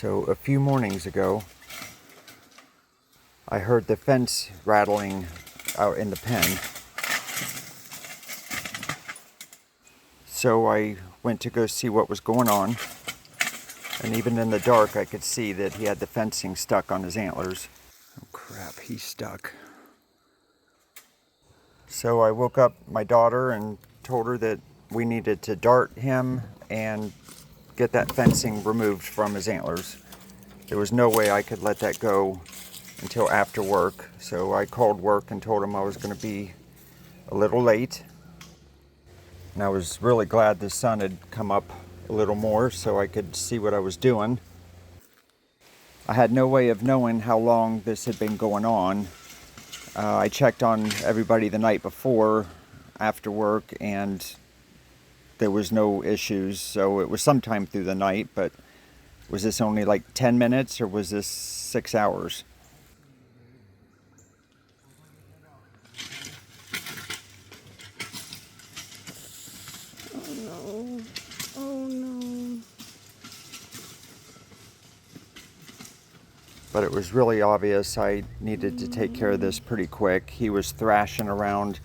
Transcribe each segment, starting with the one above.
So a few mornings ago, I heard the fence rattling out in the pen. So I went to go see what was going on. And even in the dark, I could see that he had the fencing stuck on his antlers. Oh crap, he's stuck. So I woke up my daughter and told her that we needed to dart him and get that fencing removed from his antlers. There was no way I could let that go until after work. So I called work and told him I was going to be a little late. And I was really glad the sun had come up a little more so I could see what I was doing. I had no way of knowing how long this had been going on. I checked on everybody the night before after work and there was no issues, so it was sometime through the night, but was this only like 10 minutes or was this 6 hours? Oh no. Oh no. But it was really obvious I needed to take care of this pretty quick. He was thrashing around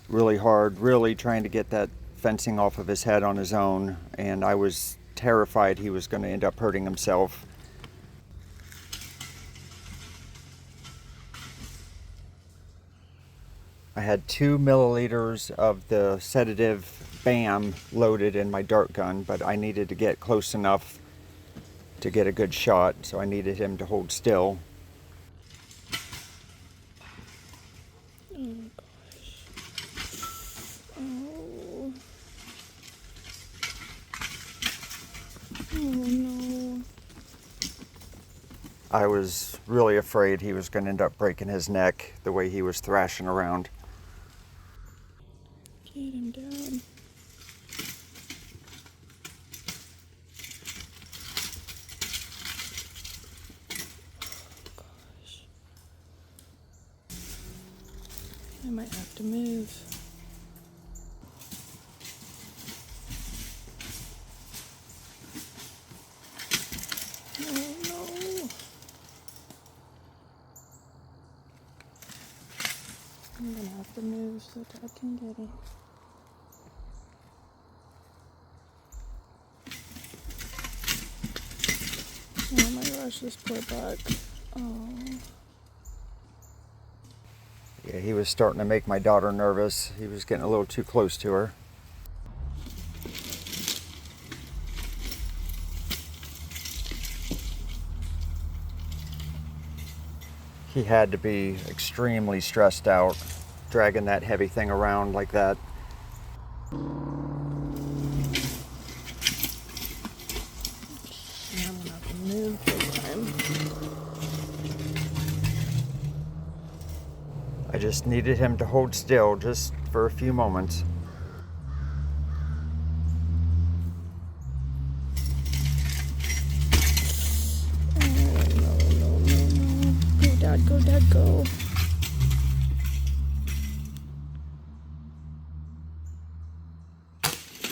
really hard, really trying to get that fencing off of his head on his own, and I was terrified he was going to end up hurting himself. I had 2 milliliters of the sedative BAM loaded in my dart gun, but I needed to get close enough to get a good shot, so I needed him to hold still. Oh gosh. Oh. Oh no. I was really afraid he was going to end up breaking his neck the way he was thrashing around. Get him down. Gosh. I might have to move. Oh no. I'm gonna have to move so Dad can get it. Oh my gosh, this poor buck. Oh. Yeah, he was starting to make my daughter nervous. He was getting a little too close to her. He had to be extremely stressed out, dragging that heavy thing around like that. I'm gonna have to move this time. I just needed him to hold still just for a few moments. No. Go, Dad, go.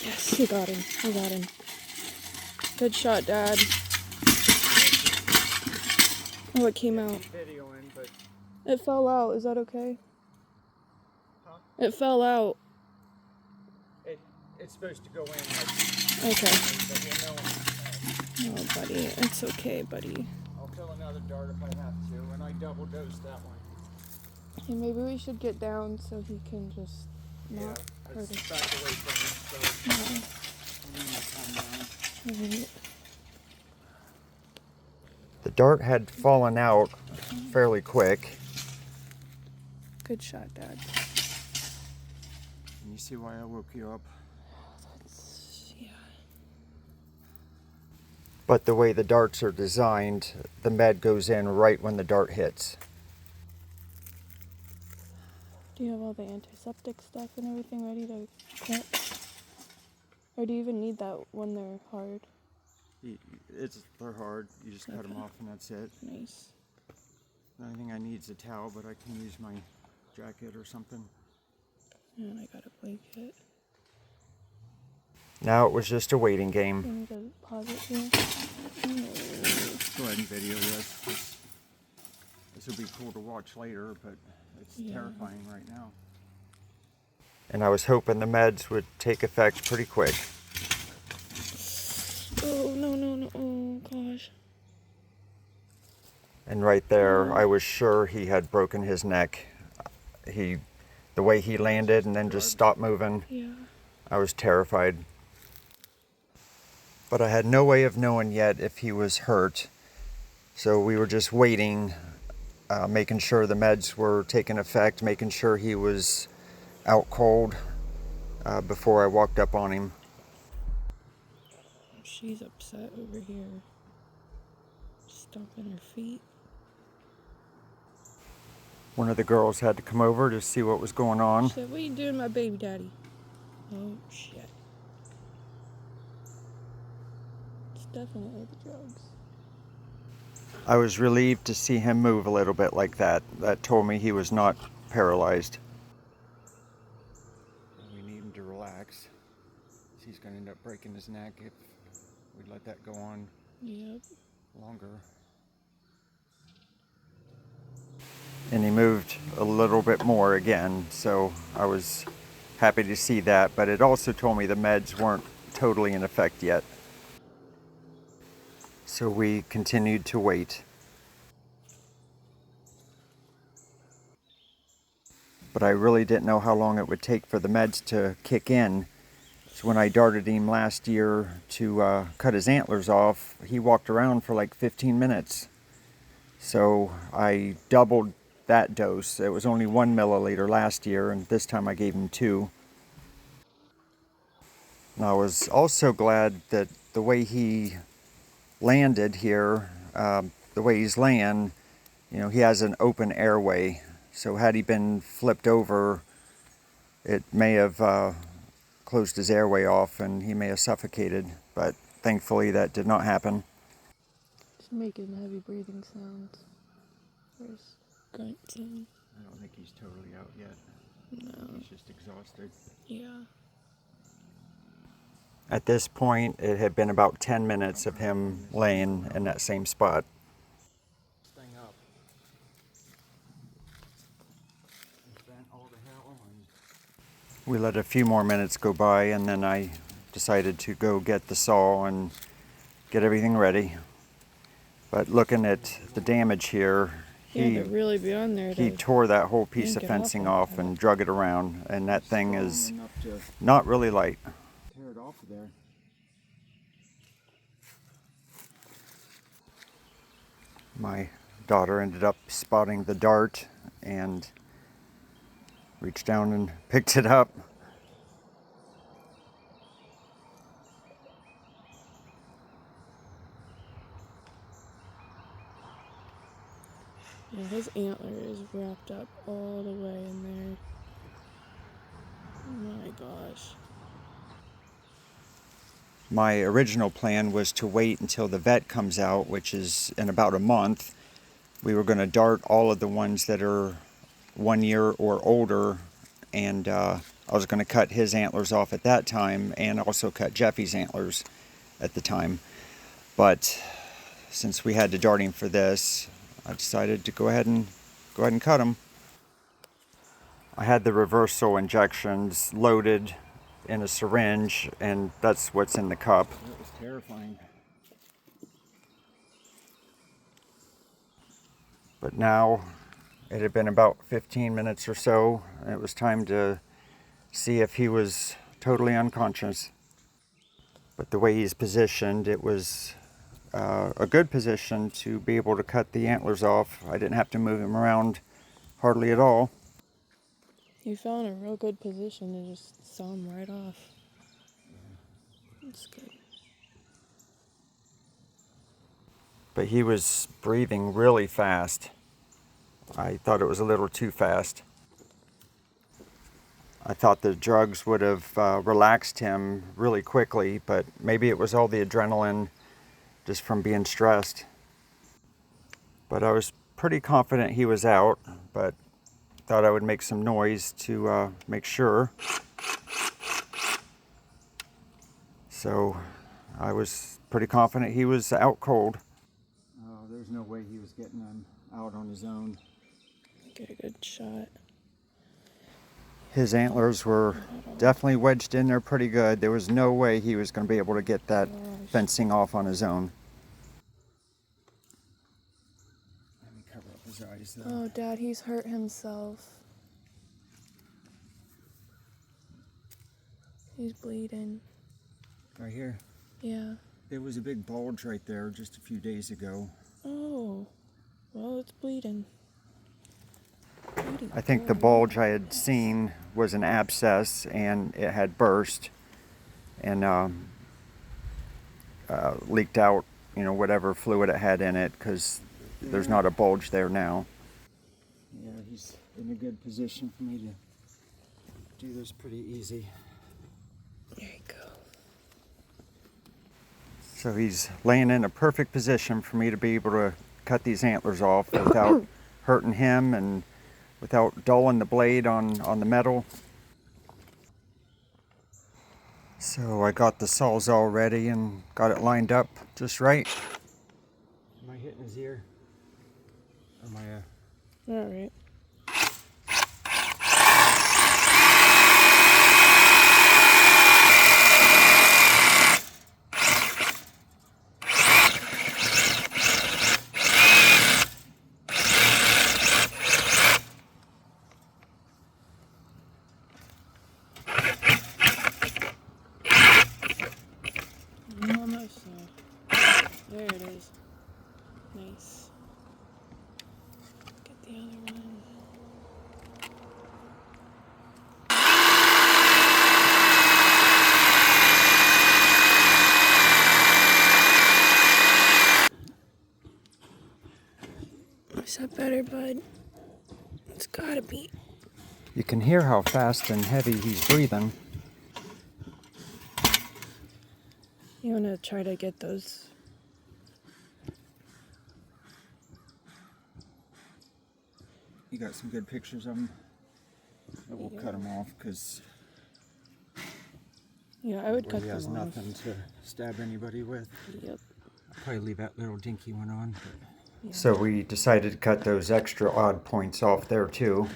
Yes, we got him. Good shot, Dad. Oh, it came out. It fell out. Is that okay? Huh? It fell out. It's supposed to go in like... Okay. But you know, Oh, buddy. It's okay, buddy. I'll fill another dart if I have to, and I double dosed that one. Okay, maybe we should get down so he can just not hurt us. Back away from him, so... Alright. The dart had fallen out fairly quick. Good shot, Dad. And you see why I woke you up? Yeah. But the way the darts are designed, the med goes in right when the dart hits. Do you have all the antiseptic stuff and everything ready to cut? Or do you even need that when they're hard? They're hard. You just cut them off and that's it. Nice. The only thing I need is a towel, but I can use my jacket or something. And I got a blanket. Now it was just a waiting game. You need to pause it here. go ahead and video this. This will be cool to watch later, but it's terrifying right now. And I was hoping the meds would take effect pretty quick. Oh, no. Oh, gosh. And right there, I was sure he had broken his neck. The way he landed and then just stopped moving, Yeah. I was terrified. But I had no way of knowing yet if he was hurt. So we were just waiting, making sure the meds were taking effect, making sure he was out cold before I walked up on him. She's upset over here. Stomping her feet. One of the girls had to come over to see what was going on. She said, "What are you doing, my baby daddy?" Oh, shit. It's definitely the drugs. I was relieved to see him move a little bit like that. That told me he was not paralyzed. We need him to relax. He's going to end up breaking his neck if we let that go on longer. And he moved a little bit more again, so I was happy to see that, but it also told me the meds weren't totally in effect yet. So we continued to wait. But I really didn't know how long it would take for the meds to kick in. So when I darted him last year to cut his antlers off, he walked around for like 15 minutes. So I doubled that dose. It was only 1 milliliter last year, and this time I gave him 2. And I was also glad that the way he landed here, the way he's laying, he has an open airway. So had he been flipped over, it may have closed his airway off and he may have suffocated, but thankfully that did not happen. He's making heavy breathing sounds. There's grunt sound. I don't think he's totally out yet. No. He's just exhausted. Yeah. At this point, it had been about 10 minutes of him laying in that same spot. We let a few more minutes go by, and then I decided to go get the saw and get everything ready. But looking at the damage here, to really be on there. He tore that whole piece of yank it off fencing like off that. and drug it around, and that thing is not really light. Tear it off of there. My daughter ended up spotting the dart and reached down and picked it up. Yeah, his antler is wrapped up all the way in there. Oh my gosh. My original plan was to wait until the vet comes out, which is in about a month. We were going to dart all of the ones that are 1 year or older, and I was going to cut his antlers off at that time and also cut Jeffy's antlers at the time. But since we had to dart him for this, I decided to go ahead and cut him. I had the reversal injections loaded in a syringe, and that's what's in the cup. That was terrifying. But now it had been about 15 minutes or so, and it was time to see if he was totally unconscious. But the way he's positioned, it was a good position to be able to cut the antlers off. I didn't have to move him around hardly at all. You fell in a real good position and just saw him right off. That's good. But he was breathing really fast. I thought it was a little too fast. I thought the drugs would have relaxed him really quickly, but maybe it was all the adrenaline just from being stressed. But I was pretty confident he was out, but thought I would make some noise to make sure. So I was pretty confident he was out cold. Oh, there's no way he was getting them out on his own. Get a good shot. His antlers were definitely wedged in there pretty good. There was no way he was going to be able to get that fencing off on his own. Let me cover up his eyes though. Oh, Dad, he's hurt himself. He's bleeding. Right here. Yeah. There was a big bulge right there just a few days ago. Oh, well, it's bleeding. I think the bulge I had seen was an abscess and it had burst and leaked out, you know, whatever fluid it had in it, because there's not a bulge there now. Yeah, he's in a good position for me to do this pretty easy. There you go. So he's laying in a perfect position for me to be able to cut these antlers off without hurting him and without dulling the blade on the metal. So I got the sawzall ready and got it lined up just right. Am I hitting his ear? Or am I All right. Almost there it is. Nice. Get the other one. Is that better, bud? It's gotta be. You can hear how fast and heavy he's breathing. You wanna try to get those? You got some good pictures of him? We'll cut him off because Yeah, I would cut he them has off. nothing to stab anybody with. Yep. I'll probably leave that little dinky one on. But Yeah. So we decided to cut those extra odd points off there too.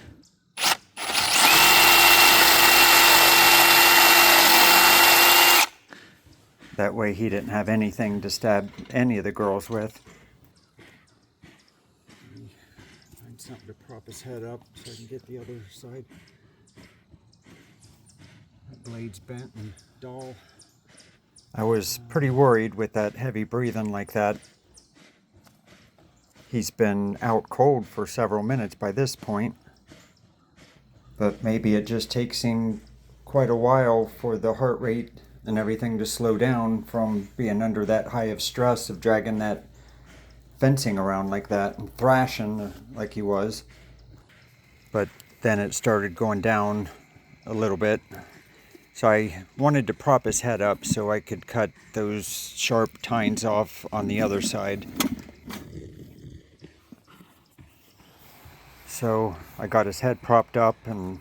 That way he didn't have anything to stab any of the girls with. find something to prop his head up so I can get the other side. That blade's bent and dull. I was pretty worried with that heavy breathing like that. He's been out cold for several minutes by this point. But maybe it just takes him quite a while for the heart rate and everything to slow down from being under that high of stress of dragging that fencing around like that and thrashing like he was. But then it started going down a little bit. So I wanted to prop his head up so I could cut those sharp tines off on the other side. So I got his head propped up and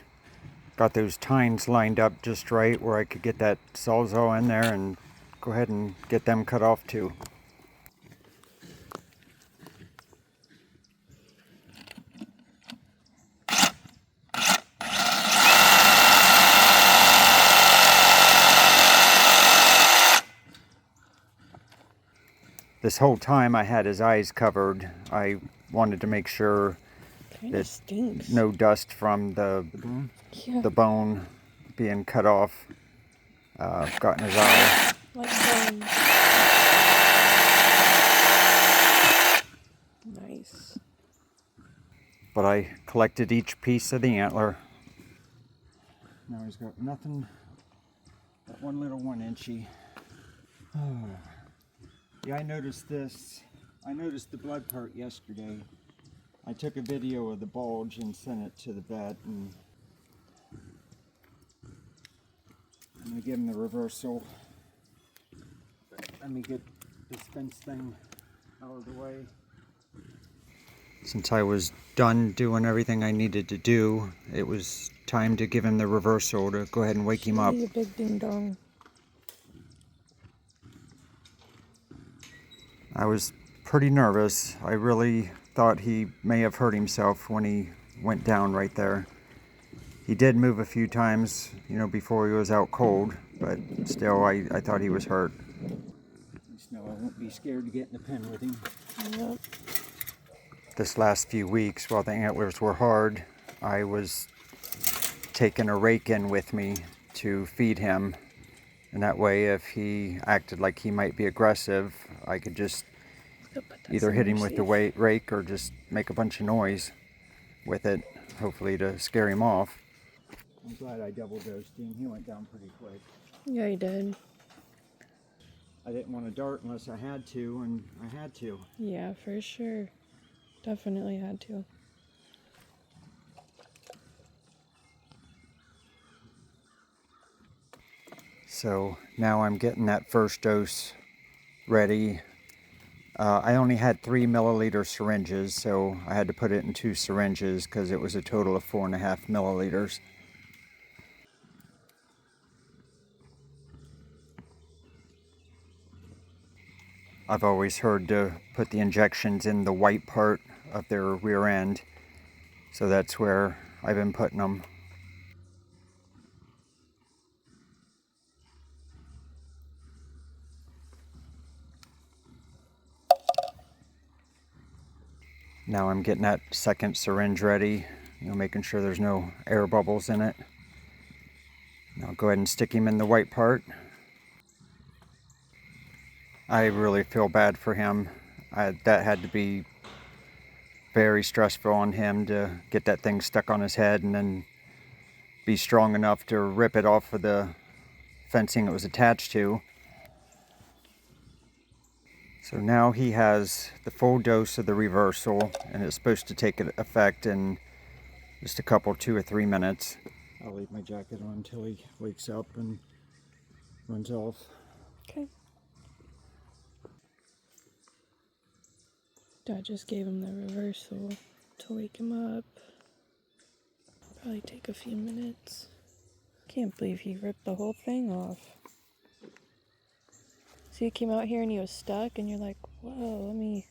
got those tines lined up just right where I could get that sawzall in there and go ahead and get them cut off too. This whole time I had his eyes covered. I wanted to make sure Kind of stinks. no dust from the bone being cut off got in his eye. Like nice. But I collected each piece of the antler. Now he's got nothing but one little 1-inchy. Yeah, I noticed this. I noticed the blood part yesterday. I took a video of the bulge and sent it to the vet, and I'm going to give him the reversal. Let me get this fence thing out of the way. Since I was done doing everything I needed to do, it was time to give him the reversal to go ahead and wake him up. He's a big ding dong. I was pretty nervous. I really thought he may have hurt himself when he went down right there. He did move a few times, before he was out cold, but still, I thought he was hurt. Just know I won't be scared to get in the pen with him. Yep. This last few weeks, while the antlers were hard, I was taking a rake in with me to feed him. And that way, if he acted like he might be aggressive, I could just either hit him with the rake or just make a bunch of noise with it, hopefully to scare him off. I'm glad I double dosed him. He went down pretty quick. Yeah, he did. I didn't want to dart unless I had to, and I had to. Yeah, for sure. Definitely had to. So now I'm getting that first dose ready. I only had 3 milliliter syringes, so I had to put it in 2 syringes because it was a total of 4.5 milliliters. I've always heard to put the injections in the white part of their rear end, so that's where I've been putting them. Now I'm getting that second syringe ready, making sure there's no air bubbles in it. And I'll go ahead and stick him in the white part. I really feel bad for him. That had to be very stressful on him to get that thing stuck on his head and then be strong enough to rip it off of the fencing it was attached to. So now he has the full dose of the reversal, and it's supposed to take effect in just a couple, 2 or 3 minutes. I'll leave my jacket on until he wakes up and runs off. Okay. Dad just gave him the reversal to wake him up. Probably take a few minutes. Can't believe he ripped the whole thing off. So he came out here and he was stuck, and you're like, whoa, let me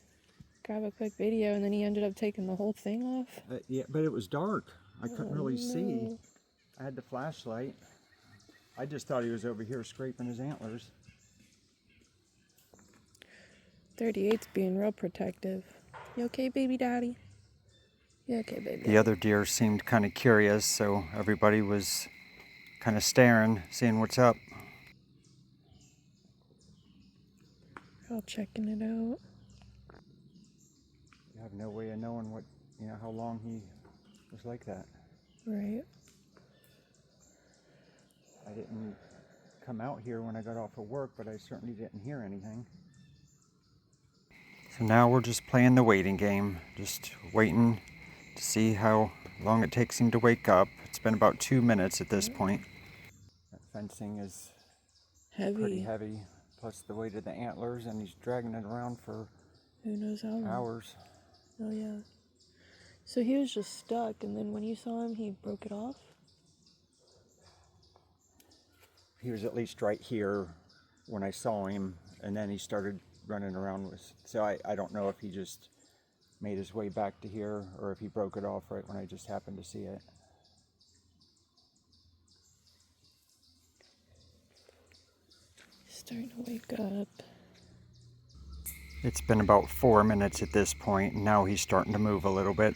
grab a quick video, and then he ended up taking the whole thing off? Yeah, but it was dark. I couldn't really see. No. I had the flashlight. I just thought he was over here scraping his antlers. 38's being real protective. You okay, baby daddy? You okay, baby? The other deer seemed kind of curious, so everybody was kind of staring, seeing what's up. We're all checking it out. You have no way of knowing how long he was like that. Right. I didn't come out here when I got off of work, but I certainly didn't hear anything. So now we're just playing the waiting game, just waiting to see how long it takes him to wake up. It's been about 2 minutes at this point. That fencing is Heavy. pretty heavy, plus the weight of the antlers, and he's dragging it around for Who knows how long? hours. Oh, yeah. So he was just stuck, and then when you saw him, he broke it off? He was at least right here when I saw him, and then he started running around so I don't know if he just made his way back to here or if he broke it off right when I just happened to see it. He's starting to wake up. It's been about 4 minutes at this point, and now he's starting to move a little bit.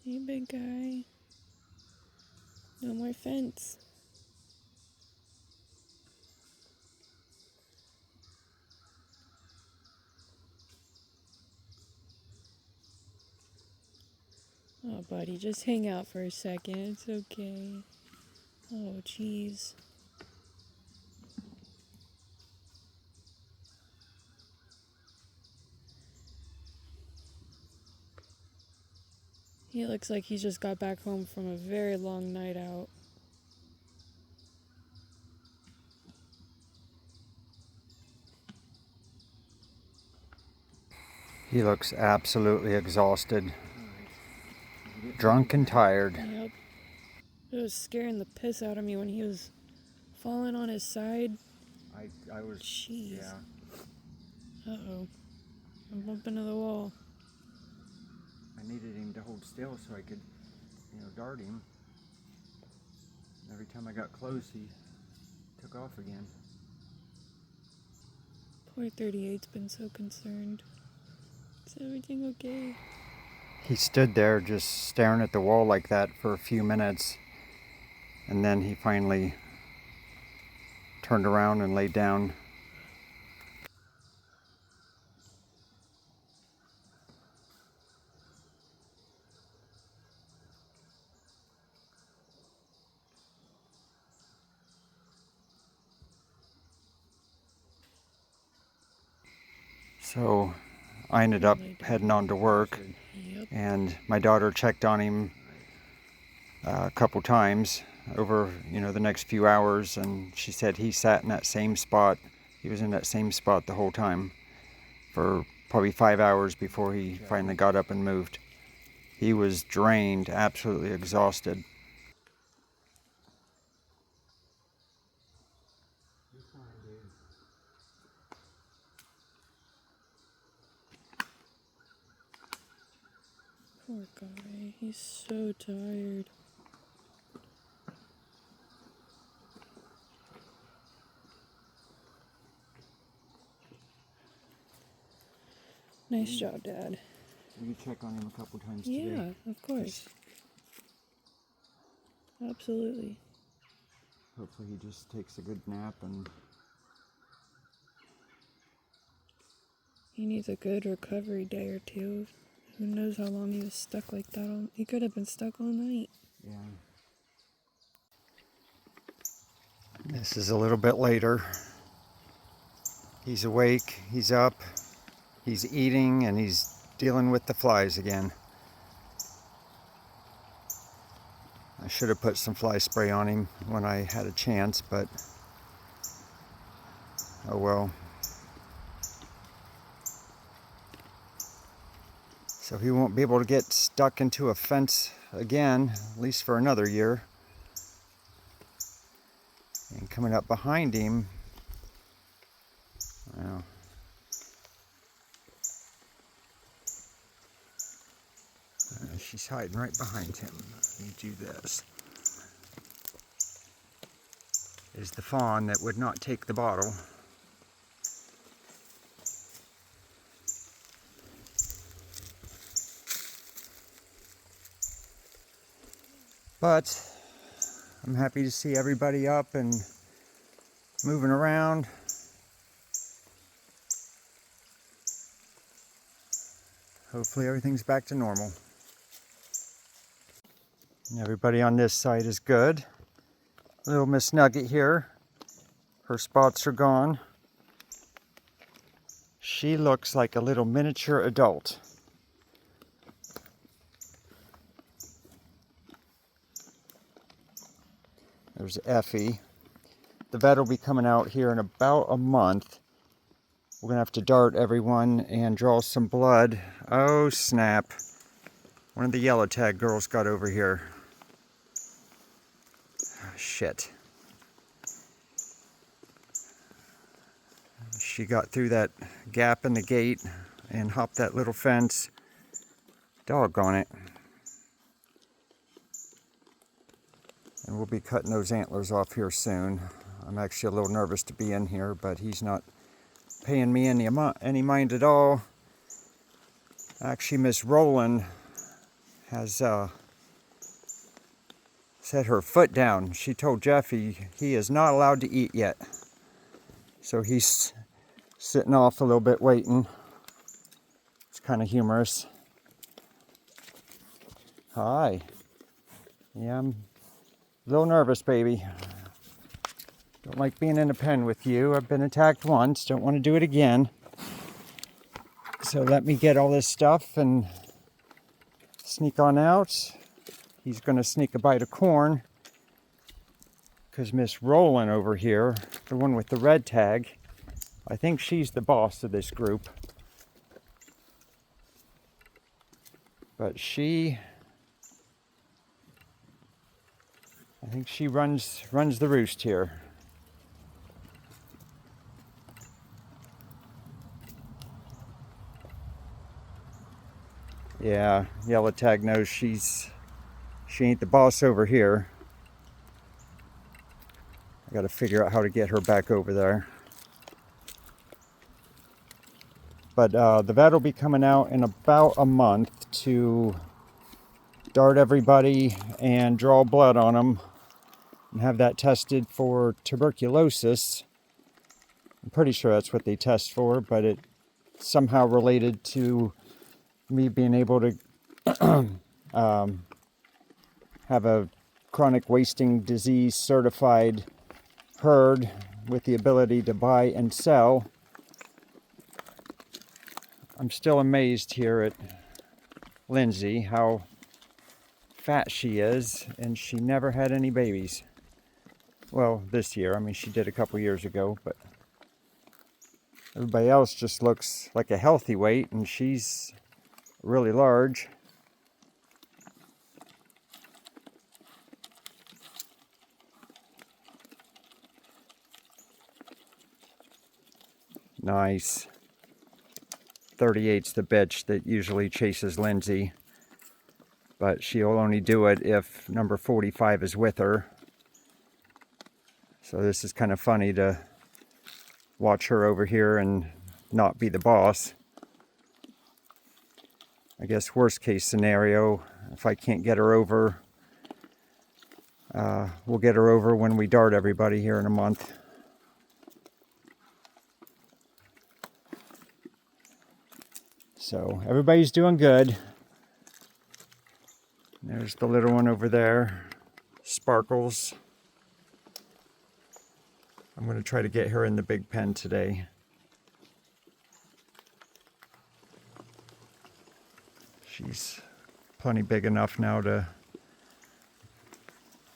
Hey, big guy. No more fence. Oh, buddy, just hang out for a second. It's okay. Oh, jeez. He looks like he just got back home from a very long night out. He looks absolutely exhausted, drunk and tired. Yep. It was scaring the piss out of me when he was fallen on his side. I was, Jeez. yeah. Uh-oh. I'm bumping into the wall. I needed him to hold still so I could, dart him. And every time I got close, he took off again. Poor 38's been so concerned. Is everything okay? He stood there just staring at the wall like that for a few minutes, and then he finally turned around and laid down. So I ended up heading on to work, Yep. and my daughter checked on him a couple times over the next few hours, and she said he sat in that same spot. He was in that same spot the whole time for probably 5 hours before he finally got up and moved. He was drained, absolutely exhausted. Poor guy. He's so tired. Nice job, Dad. Will you check on him a couple times Yeah, today? of course. Absolutely. Hopefully he just takes a good nap and... He needs a good recovery day or two. Who knows how long he was stuck like that. He could have been stuck all night. Yeah. This is a little bit later. He's awake, he's up, he's eating, and he's dealing with the flies again. I should have put some fly spray on him when I had a chance, but oh well. So he won't be able to get stuck into a fence again, at least for another year. And coming up behind him, well, she's hiding right behind him. Let me do this. Is the fawn that would not take the bottle. But I'm happy to see everybody up and moving around. Hopefully everything's back to normal. And everybody on this side is good. Little Miss Nugget here. Her spots are gone. She looks like a little miniature adult. There's Effie. The vet will be coming out here in about a month. We're gonna have to dart everyone and draw some blood. Oh snap. One of the yellow tag girls got over here. Shit. She got through that gap in the gate and hopped that little fence. Doggone it. And we'll be cutting those antlers off here soon. I'm actually a little nervous to be in here, but he's not paying me any mind at all. Actually, Miss Rowland has set her foot down. She told Jeffy he is not allowed to eat yet. So he's sitting off a little bit waiting. It's kind of humorous. Hi. Yeah, I'm a little nervous, baby. Don't like being in a pen with you. I've been attacked once. Don't want to do it again. So let me get all this stuff and sneak on out. He's going to sneak a bite of corn because Miss Rowland over here, the one with the red tag, I think she's the boss of this group. But I think she runs the roost here. Yeah, Yellow Tag knows she ain't the boss over here. I gotta figure out how to get her back over there. But the vet will be coming out in about a month to dart everybody and draw blood on them and have that tested for tuberculosis. I'm pretty sure that's what they test for, but it somehow related to me being able to have a chronic wasting disease certified herd with the ability to buy and sell. I'm still amazed here at Lindsay how fat she is, and she never had any babies. Well, this year. I mean, she did a couple years ago, but everybody else just looks like a healthy weight, and she's really large. Nice. 38's the bitch that usually chases Lindsay, but she'll only do it if number 45 is with her. So this is kind of funny to watch her over here and not be the boss. I guess worst case scenario, if I can't get her over, we'll get her over when we dart everybody here in a month. So everybody's doing good. There's the little one over there, Sparkles. I'm going to try to get her in the big pen today. She's plenty big enough now to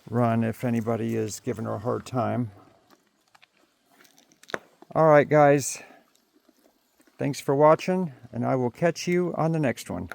run if anybody is giving her a hard time. All right, guys. Thanks for watching, and I will catch you on the next one.